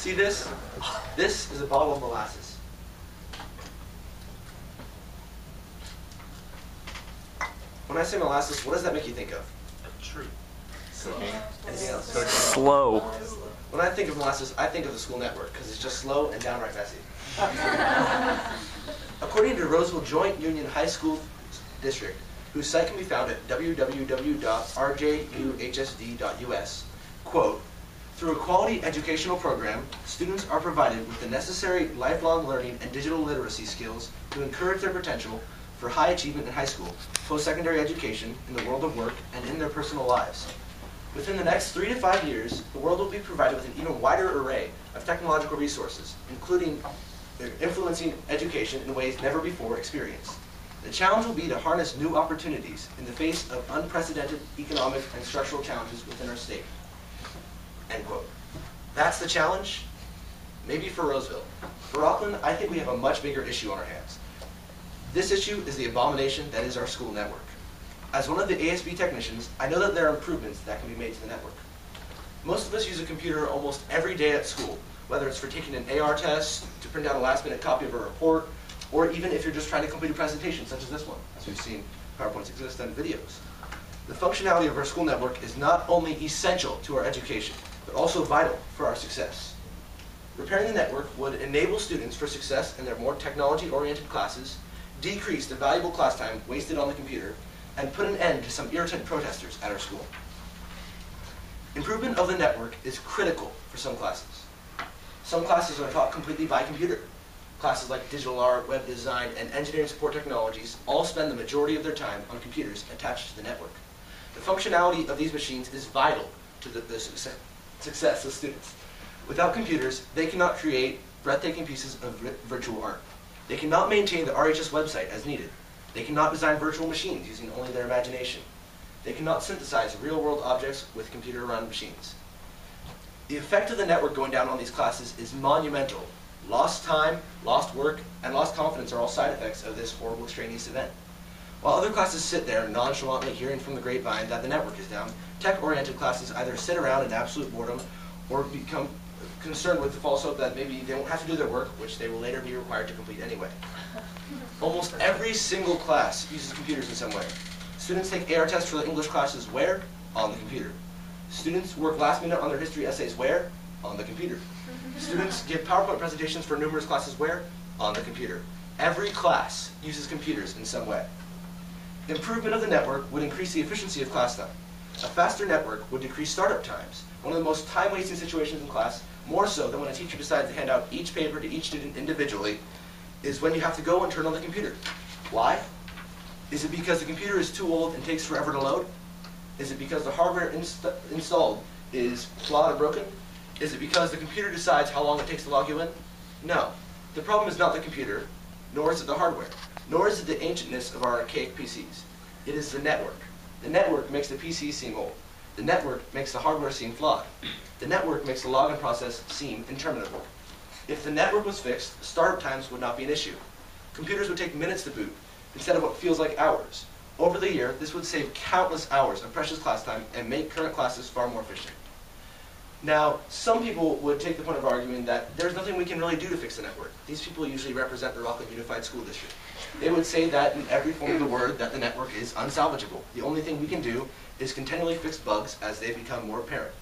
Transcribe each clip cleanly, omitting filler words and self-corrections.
See this? This is a bottle of molasses. When I say molasses, what does that make you think of? A tree. Anything else? Slow. When I think of molasses, I think of the school network because it's just slow and downright messy. According to Roseville Joint Union High School District, whose site can be found at www.rjuhsd.us, quote, through a quality educational program, students are provided with the necessary lifelong learning and digital literacy skills to encourage their potential for high achievement in high school, post-secondary education, in the world of work, and in their personal lives. Within the next 3 to 5 years, the world will be provided with an even wider array of technological resources, including influencing education in ways never before experienced. The challenge will be to harness new opportunities in the face of unprecedented economic and structural challenges within our state. End quote. That's the challenge? Maybe for Roseville. For Rockland, I think we have a much bigger issue on our hands. This issue is the abomination that is our school network. As one of the ASB technicians, I know that there are improvements that can be made to the network. Most of us use a computer almost every day at school, whether it's for taking an AR test, to print out a last-minute copy of a report, or even if you're just trying to complete a presentation, such as this one, as we've seen PowerPoints exist and videos. The functionality of our school network is not only essential to our education, but also vital for our success. Repairing the network would enable students for success in their more technology-oriented classes, decrease the valuable class time wasted on the computer, and put an end to some irritant protesters at our school. Improvement of the network is critical for some classes. Some classes are taught completely by computer. Classes like digital art, web design, and engineering support technologies all spend the majority of their time on computers attached to the network. The functionality of these machines is vital to the success of students. Without computers, they cannot create breathtaking pieces of virtual art. They cannot maintain the RHS website as needed. They cannot design virtual machines using only their imagination. They cannot synthesize real-world objects with computer-run machines. The effect of the network going down on these classes is monumental. Lost time, lost work, and lost confidence are all side effects of this horrible extraneous event. While other classes sit there nonchalantly hearing from the grapevine that the network is down, tech-oriented classes either sit around in absolute boredom or become concerned with the false hope that maybe they won't have to do their work, which they will later be required to complete anyway. Almost every single class uses computers in some way. Students take AR tests for the English classes where? On the computer. Students work last minute on their history essays where? On the computer. Students give PowerPoint presentations for numerous classes where? On the computer. Every class uses computers in some way. Improvement of the network would increase the efficiency of class time. A faster network would decrease startup times, one of the most time-wasting situations in class, more so than when a teacher decides to hand out each paper to each student individually, is when you have to go and turn on the computer. Why? Is it because the computer is too old and takes forever to load? Is it because the hardware installed is flawed or broken? Is it because the computer decides how long it takes to log you in? No. The problem is not the computer, nor is it the hardware, nor is it the ancientness of our archaic PCs. It is the network. The network makes the PC seem old. The network makes the hardware seem flawed. The network makes the login process seem interminable. If the network was fixed, startup times would not be an issue. Computers would take minutes to boot, instead of what feels like hours. Over the year, this would save countless hours of precious class time and make current classes far more efficient. Now, some people would take the point of arguing that there's nothing we can really do to fix the network. These people usually represent the Rockland Unified School District. They would say that in every form of the word that the network is unsalvageable. The only thing we can do is continually fix bugs as they become more apparent.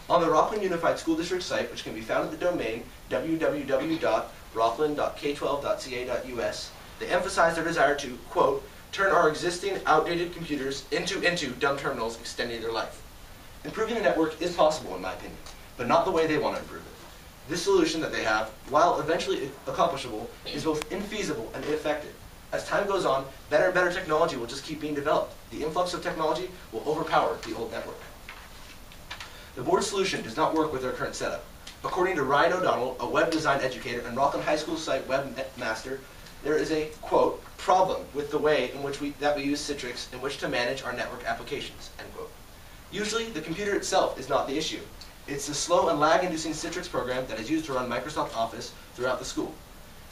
On the Rockland Unified School District site, which can be found at the domain www.rockland.k12.ca.us, they emphasize their desire to, quote, turn our existing outdated computers into dumb terminals extending their life. Improving the network is possible, in my opinion, but not the way they want to improve it. This solution that they have, while eventually accomplishable, is both infeasible and ineffective. As time goes on, better and better technology will just keep being developed. The influx of technology will overpower the old network. The board's solution does not work with their current setup. According to Ryan O'Donnell, a web design educator and Rockland High School site webmaster, there is a, quote, problem with the way in which we use Citrix in which to manage our network applications, end quote. Usually, the computer itself is not the issue. It's the slow and lag-inducing Citrix program that is used to run Microsoft Office throughout the school.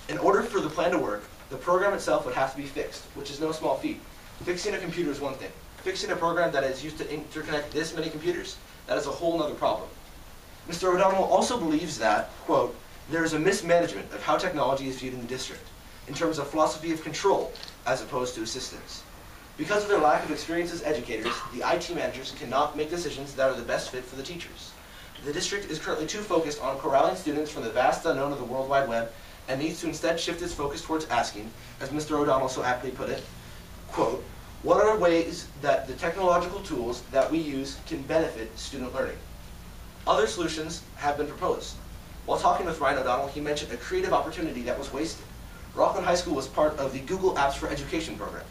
In order for the plan to work, the program itself would have to be fixed, which is no small feat. Fixing a computer is one thing. Fixing a program that is used to interconnect this many computers, that is a whole other problem. Mr. O'Donnell also believes that, quote, there is a mismanagement of how technology is viewed in the district in terms of philosophy of control as opposed to assistance. Because of their lack of experience as educators, the IT managers cannot make decisions that are the best fit for the teachers. The district is currently too focused on corralling students from the vast unknown of the World Wide Web and needs to instead shift its focus towards asking, as Mr. O'Donnell so aptly put it, quote, what are ways that the technological tools that we use can benefit student learning? Other solutions have been proposed. While talking with Ryan O'Donnell, he mentioned a creative opportunity that was wasted. Rockland High School was part of the Google Apps for Education program.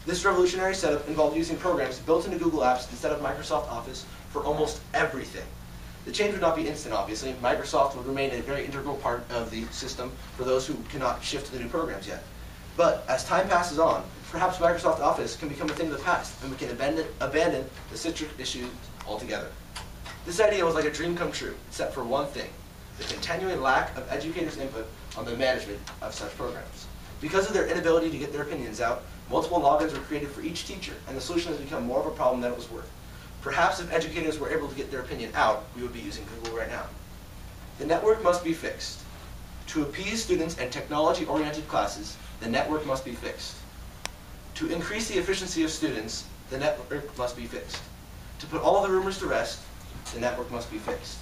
This revolutionary setup involved using programs built into Google Apps instead of Microsoft Office for almost everything. The change would not be instant, obviously. Microsoft would remain a very integral part of the system for those who cannot shift to the new programs yet. But as time passes on, perhaps Microsoft Office can become a thing of the past, and we can abandon the citric issues altogether. This idea was like a dream come true, except for one thing: the continuing lack of educators' input on the management of such programs. Because of their inability to get their opinions out, multiple logins were created for each teacher, and the solution has become more of a problem than it was worth. Perhaps if educators were able to get their opinion out, we would be using Google right now. The network must be fixed. To appease students and technology-oriented classes, the network must be fixed. To increase the efficiency of students, the network must be fixed. To put all the rumors to rest, the network must be fixed.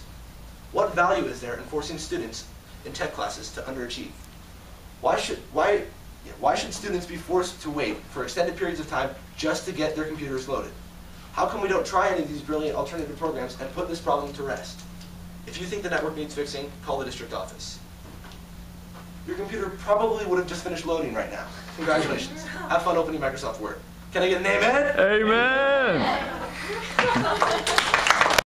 What value is there in forcing students in tech classes to underachieve? Why should students be forced to wait for extended periods of time just to get their computers loaded? How come we don't try any of these brilliant alternative programs and put this problem to rest? If you think the network needs fixing, call the district office. Your computer probably would have just finished loading right now. Congratulations. Have fun opening Microsoft Word. Can I get an amen? Amen!